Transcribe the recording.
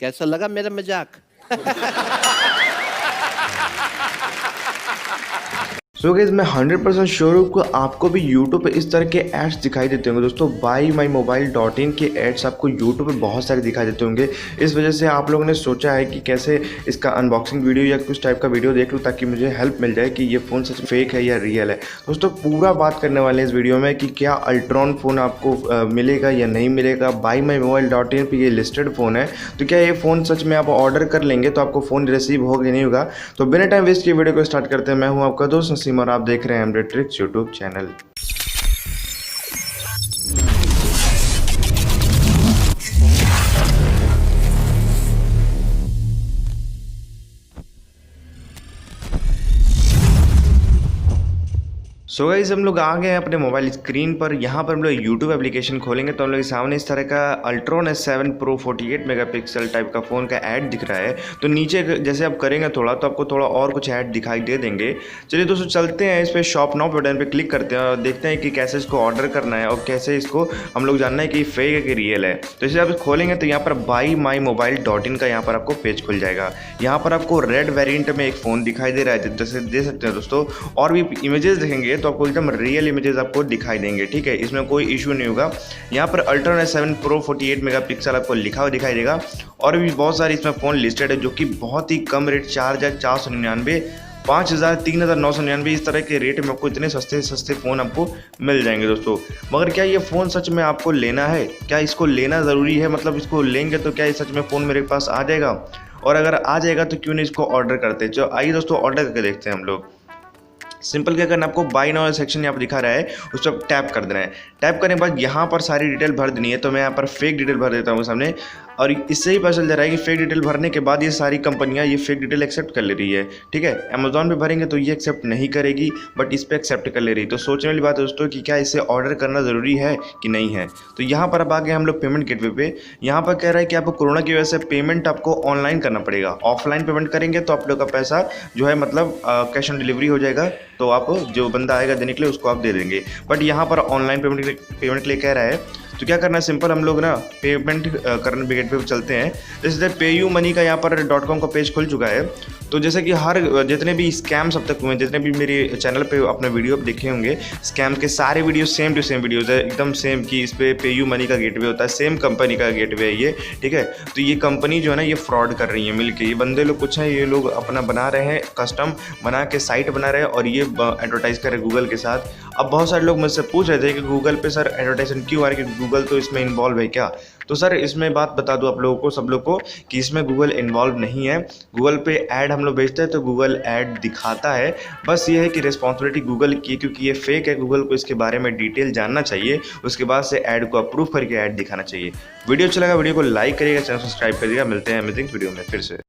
कैसा लगा मेरा मजाक? सो गाइस मैं 100% श्योर हूँ कि आपको भी यूट्यूब पे इस तरह के एड्स दिखाई देते होंगे दोस्तों। buymymobile.in के एड्स आपको यूट्यूब पे बहुत सारे दिखाई देते होंगे। इस वजह से आप लोगों ने सोचा है कि कैसे इसका अनबॉक्सिंग वीडियो या कुछ टाइप का वीडियो देख लूँ ताकि मुझे हेल्प मिल जाए कि ये फ़ोन सच फेक है या रियल है। दोस्तों पूरा बात करने वाले हैं इस वीडियो में कि क्या अल्ट्रॉन फ़ोन आपको मिलेगा या नहीं मिलेगा। buymymobile.in पे ये लिस्टेड फ़ोन है, तो क्या ये फ़ोन सच में आप ऑर्डर कर लेंगे तो आपको फ़ोन रिसीव होगा नहीं होगा। तो बिना टाइम वेस्ट किए वीडियो को स्टार्ट करते हैं। मैं हूँ आपका दोस्त नसीम और आप देख रहे हैं MD tricks YouTube channel. So guys हम लोग आ गए हैं अपने मोबाइल स्क्रीन पर। यहाँ पर हम लोग यूट्यूब एप्लीकेशन खोलेंगे तो हम लोग के सामने इस तरह का Ultron S7 Pro 48 megapixel type का फ़ोन का ऐड दिख रहा है। तो नीचे जैसे आप करेंगे थोड़ा तो आपको थोड़ा और कुछ ऐड दिखाई दे देंगे। चलिए दोस्तों चलते हैं, इस पर शॉप नाउ बटन पे क्लिक करते हैं और देखते हैं कि कैसे इसको ऑर्डर करना है और कैसे इसको हम लोग जानना है कि फेक है कि रियल है। तो इसे आप खोलेंगे तो यहाँ पर buymymobile.in का यहाँ पर आपको पेज खुल जाएगा। यहाँ पर आपको रेड वेरिएंट में एक फ़ोन दिखाई दे रहा है, जैसे दे सकते हैं दोस्तों। और भी इमेजेस देखेंगे तो आपको एकदम रियल इमेजेस आपको दिखाई देंगे, ठीक है, इसमें कोई इशू नहीं होगा। यहाँ पर अल्ट्रॉन S7 Pro 48 मेगापिक्सल आपको लिखा हुआ दिखाई देगा। और भी बहुत सारी इसमें फ़ोन लिस्टेड है जो कि बहुत ही कम रेट 4,499, 5,000, 3,999 इस तरह के रेट में आपको इतने सस्ते सस्ते फ़ोन आपको मिल जाएंगे दोस्तों। मगर क्या ये फ़ोन सच में आपको लेना है? क्या इसको लेना ज़रूरी है? मतलब इसको लेंगे तो क्या ये सच में फ़ोन मेरे पास आ जाएगा? और अगर आ जाएगा तो क्यों नहीं इसको ऑर्डर करते? जो आइए दोस्तों ऑर्डर करके देखते हैं हम लोग। सिंपल क्या करना, आपको बाय नाउ सेक्शन यहाँ पर दिखा रहा है, उस पर टैप कर देना है। टैप करने के बाद यहाँ पर सारी डिटेल भर देनी है। तो मैं यहाँ पर फेक डिटेल भर देता हूँ सामने, और इससे ही पता चल जा रहा है कि फेक डिटेल भरने के बाद ये सारी कंपनियाँ ये फेक डिटेल एक्सेप्ट कर ले रही है, ठीक है। अमेजॉन पे भरेंगे तो ये एक्सेप्ट नहीं करेगी, बट इस पर एक्सेप्ट कर ले रही है। तो सोचने वाली बात है दोस्तों कि क्या इसे ऑर्डर करना ज़रूरी है कि नहीं है। तो यहाँ पर अब आ गए हम लोग पेमेंट गेटवे पे। यहाँ पर कह रहा है कि आपको कोरोना की वजह से पेमेंट आपको ऑनलाइन करना पड़ेगा। ऑफलाइन पेमेंट करेंगे तो आप लोग का पैसा जो है मतलब कैश ऑन डिलीवरी हो जाएगा, तो आप जो बंदा आएगा देने के लिए उसको आप दे देंगे। बट यहाँ पर ऑनलाइन पेमेंट के लिए कह रहा है। तो क्या करना है, सिंपल हम लोग ना पेमेंट करने गेटवे पे चलते हैं। जैसे पेयू मनी का यहाँ पर .com का पेज खुल चुका है। तो जैसे कि हर जितने भी स्कैम्स अब तक हुए, जितने भी मेरे चैनल पे अपने वीडियो देखे होंगे स्कैम के, सारे video same to same videos है, एकदम सेम कि इस पर पेयू मनी का गेटवे होता है, सेम कंपनी का गेटवे है ये, ठीक है। तो ये कंपनी जो है ना ये फ्रॉड कर रही है मिलके। ये बंदे लोग कुछ है, ये लोग अपना बना रहे हैं, कस्टम बना के साइट बना रहे हैं और ये एडवर्टाइज़ कर रहे हैं गूगल के साथ। अब बहुत सारे लोग मुझसे पूछ रहे थे कि गूगल पे सर एडवर्टाइजमेंट क्यों आ रही है, कि गूगल तो इसमें इन्वॉल्व है क्या? तो सर इसमें बात बता दूं आप लोगों को, सब लोग को, कि इसमें गूगल इन्वॉल्व नहीं है। गूगल पे ऐड हम लोग भेजते हैं तो गूगल ऐड दिखाता है। बस ये है कि रिस्पॉन्सिबिलिटी गूगल की है, क्योंकि ये फेक है। गूगल को इसके बारे में डिटेल जानना चाहिए, उसके बाद से ऐड को अप्रूव करके ऐड दिखाना चाहिए। वीडियो अच्छा लगा वीडियो को लाइक करिएगा, चैनल सब्सक्राइब करिएगा। मिलते हैं अमेजिंग वीडियो में फिर से।